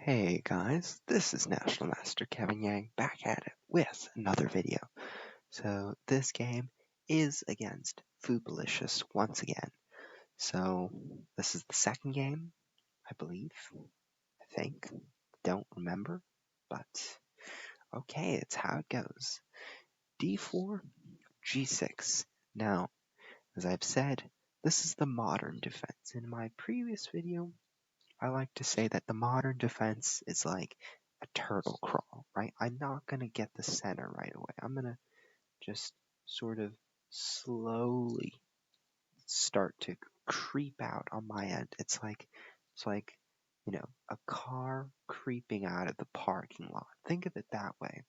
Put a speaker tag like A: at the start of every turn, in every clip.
A: Hey guys, this is National Master Kevin Yang back at it with another video. So this game is against Fupalicious once again. So this is the second game, I believe, I think, don't remember, but okay, it's how it goes. D4, G6. Now, as I've said, this is the modern defense. In my previous video, I like to say that the modern defense is like a turtle crawl, right? I'm not going to get the center right away. I'm going to just sort of slowly start to creep out on my end. It's like, a car creeping out of the parking lot. Think of it that way,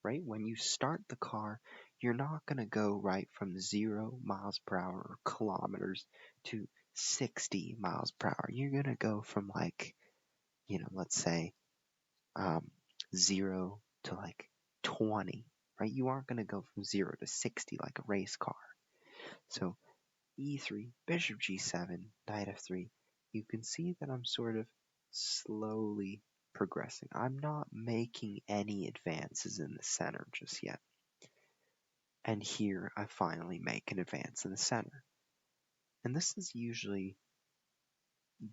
A: right? When you start the car, you're not going to go right from 0 miles per hour or kilometers to 60 miles per hour. You're going to go from let's say, 0 to 20, right? You aren't going to go from 0 to 60 like a race car. So e3, bishop g7, knight f3. You can see that I'm sort of slowly progressing. I'm not making any advances in the center just yet. And here I finally make an advance in the center. And this is usually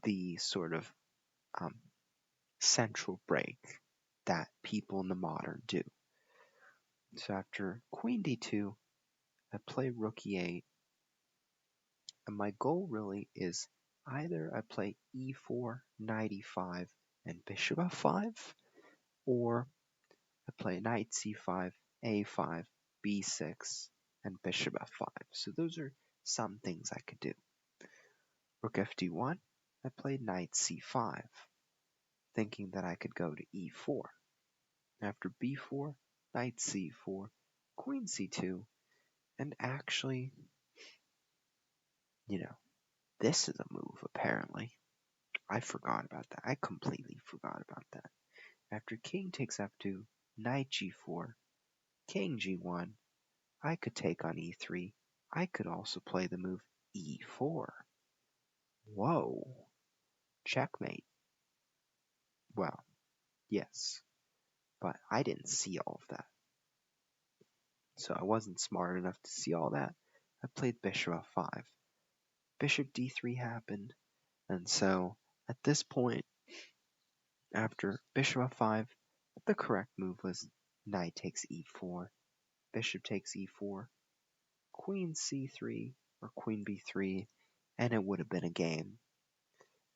A: the sort of central break that people in the modern do. So after queen d2, I play rook e8, and my goal really is either I play e4, knight e5, and bishop f5, or I play knight c5, a5, b6, and bishop f5. So those are some things I could do. Rook fd1, I played knight c5, thinking that I could go to e4. After b4, knight c4, queen c2, and actually, this is a move apparently. I forgot about that. I completely forgot about that. After king takes f2, knight g4, king g1, I could take on e3. I could also play the move e4. Whoa. Checkmate. Well, yes, but I didn't see all of that. So I wasn't smart enough to see all that. I played bishop f5. Bishop d3 happened, and so at this point, after bishop f5, the correct move was knight takes e4, bishop takes e4, queen c3 or queen b3, and it would have been a game.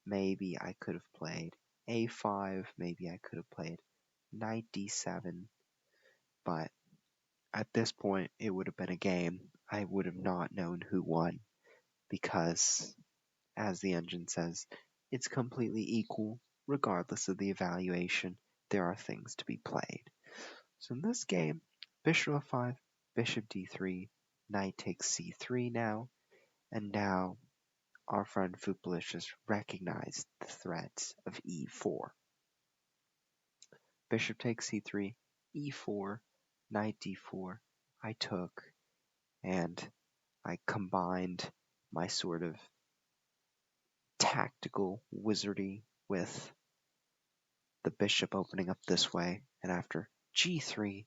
A: Maybe I could have played a5, maybe I could have played knight d7, but at this point it would have been a game. I would have not known who won because, as the engine says, it's completely equal regardless of the evaluation. There are things to be played. So in this game, bishop f5, bishop d3, knight takes c3 now, and now our friend Fupalicious recognized the threat of e4. Bishop takes c3, e4, knight d4, I took, and I combined my sort of tactical wizardry with the bishop opening up this way, and after g3,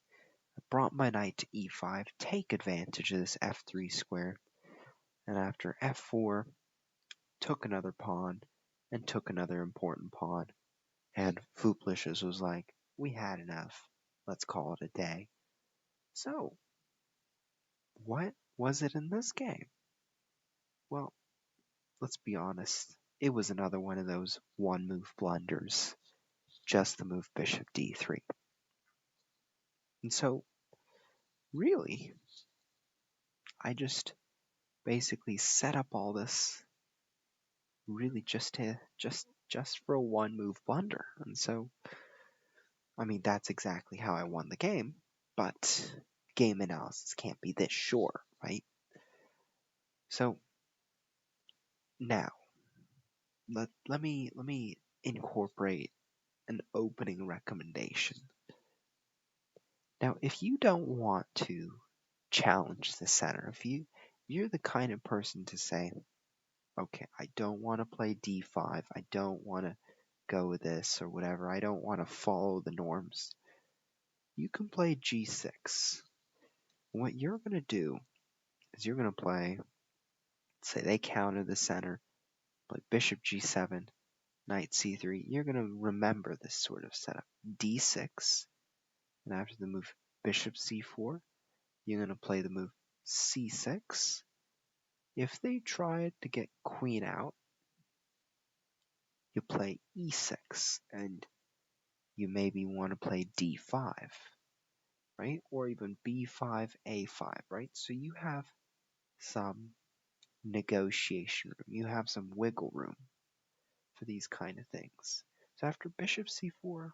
A: I brought my knight to e5, take advantage of this f3 square, and after f4, took another pawn, and took another important pawn, and Fupalicious was like, we had enough, let's call it a day. So, what was it in this game? Well, let's be honest, it was another one of those one-move blunders, just the move bishop d3. And so, really, I just basically set up all this really just for a one-move blunder. And so, I mean, that's exactly how I won the game, but game analysis can't be this sure, right? So, now, let me incorporate an opening recommendation. Now, if you don't want to challenge the center, if you're the kind of person to say, okay, I don't want to play d5, I don't want to go with this or whatever. I don't want to follow the norms. You can play g6. What you're going to do is you're going to play, say they counter the center, play bishop g7, knight c3. You're going to remember this sort of setup. d6, and after the move bishop c4, you're going to play the move c6. If they try to get queen out, you play e6, and you maybe want to play d5, right? Or even b5, a5, right? So you have some negotiation room. You have some wiggle room for these kind of things. So after bishop c4,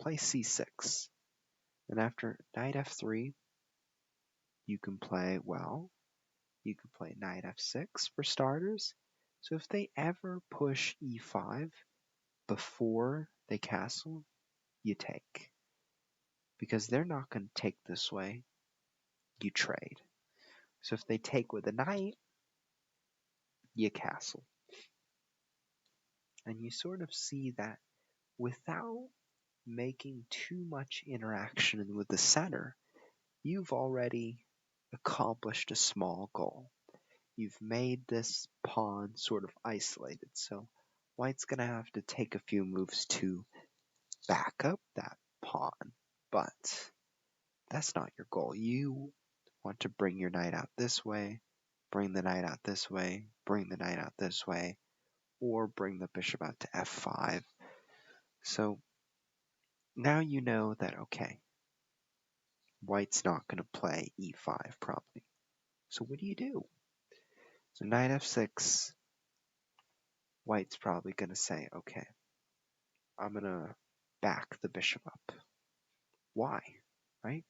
A: play c6. And after knight f3, you can play, well, you can play knight f6 for starters. So if they ever push e5 before they castle, you take. Because they're not going to take this way, you trade. So if they take with a knight, you castle. And you sort of see that without making too much interaction with the center, you've already accomplished a small goal. You've made this pawn sort of isolated, so white's going to have to take a few moves to back up that pawn, but that's not your goal. You want to bring your knight out this way, bring the knight out this way, bring the knight out this way, or bring the bishop out to f5. So now you know that, okay, white's not going to play e5 probably. So what do? So knight f6, white's probably going to say, okay, I'm going to back the bishop up. Why? Right?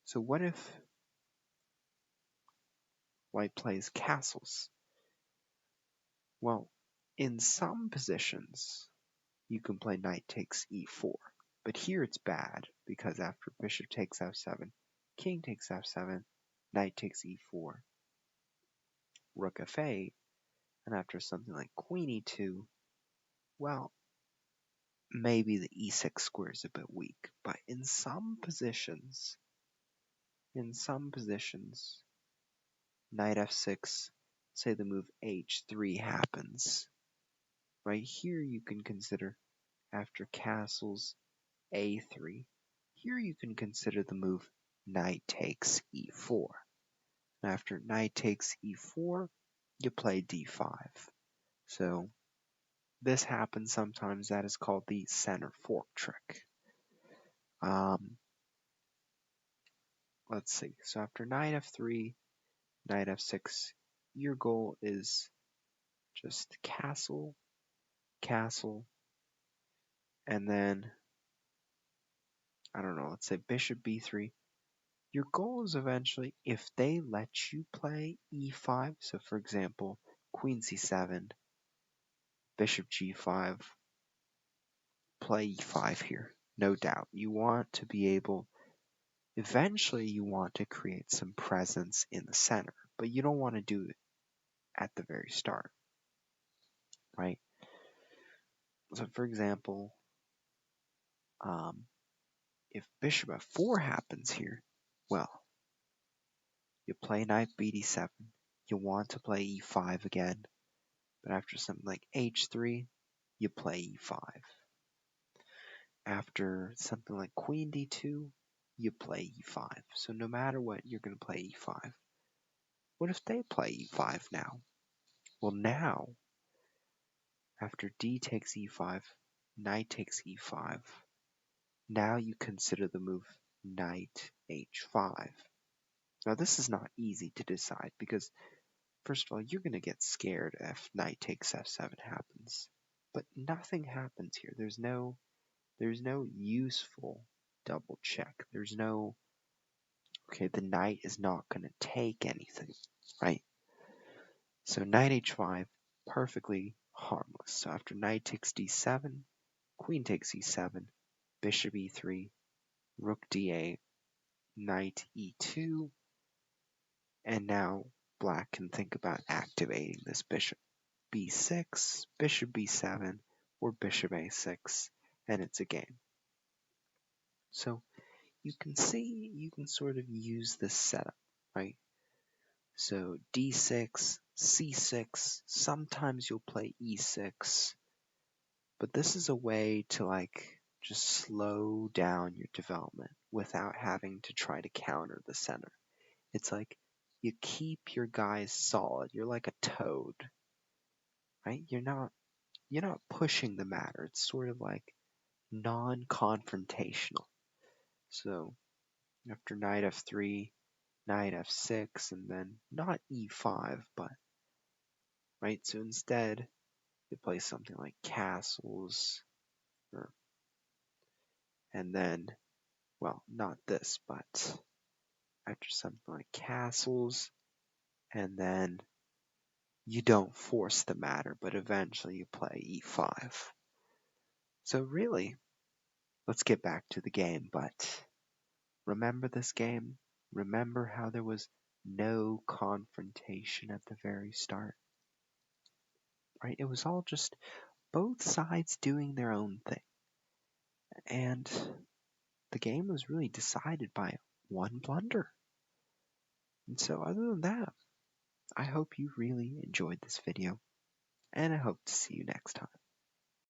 A: So what if white plays castles? Well, in some positions, you can play knight takes e4. But here it's bad, because after bishop takes f7, king takes f7, knight takes e4, rook f8, and after something like queen e2, well, maybe the e6 square is a bit weak. But in some positions, knight f6, say the move h3 happens. Right here you can consider, after castles a3, here you can consider the move knight takes e4. After knight takes e4, you play d5. So this happens sometimes. That is called the center fork trick. Let's see. So after knight f3, knight f6, your goal is just castle, castle, and then, I don't know, let's say bishop b3. Your goal is eventually, if they let you play e5, so for example, queen c7, bishop g5, play e5 here, no doubt. You want to be able, eventually you want to create some presence in the center, but you don't want to do it at the very start, right? So for example, if bishop f4 happens here, well, you play knight bd7, you want to play e5 again, but after something like h3, you play e5. After something like queen d2, you play e5. So no matter what, you're going to play e5. What if they play e5 now? Well, now, after d takes e5, knight takes e5, now you consider the move knight h5. Now this is not easy to decide, because first of all, you're going to get scared if knight takes f7 happens. But nothing happens here. There's no useful double check. There's no, okay, the knight is not going to take anything, right? So knight h5, perfectly harmless. So after knight takes d7, queen takes e7, bishop e3, rook d8, knight e2, and now black can think about activating this bishop. b6, bishop b7. or bishop a6, and it's a game. So you can see, you can sort of use this setup, right? So d6, c6, sometimes you'll play e6, but this is a way to like just slow down your development without having to try to counter the center. It's like you keep your guys solid. You're like a toad, right? You're not pushing the matter. It's sort of like non-confrontational. So after knight f3, knight f6, and then not e5, but right. So instead, you play something like castles, or, and then, well, not this, but after something like castles, and then you don't force the matter, but eventually you play e5. So really, let's get back to the game, but remember this game? Remember how there was no confrontation at the very start? Right? It was all just both sides doing their own thing. And the game was really decided by one blunder. And so other than that, I hope you really enjoyed this video, and I hope to see you next time.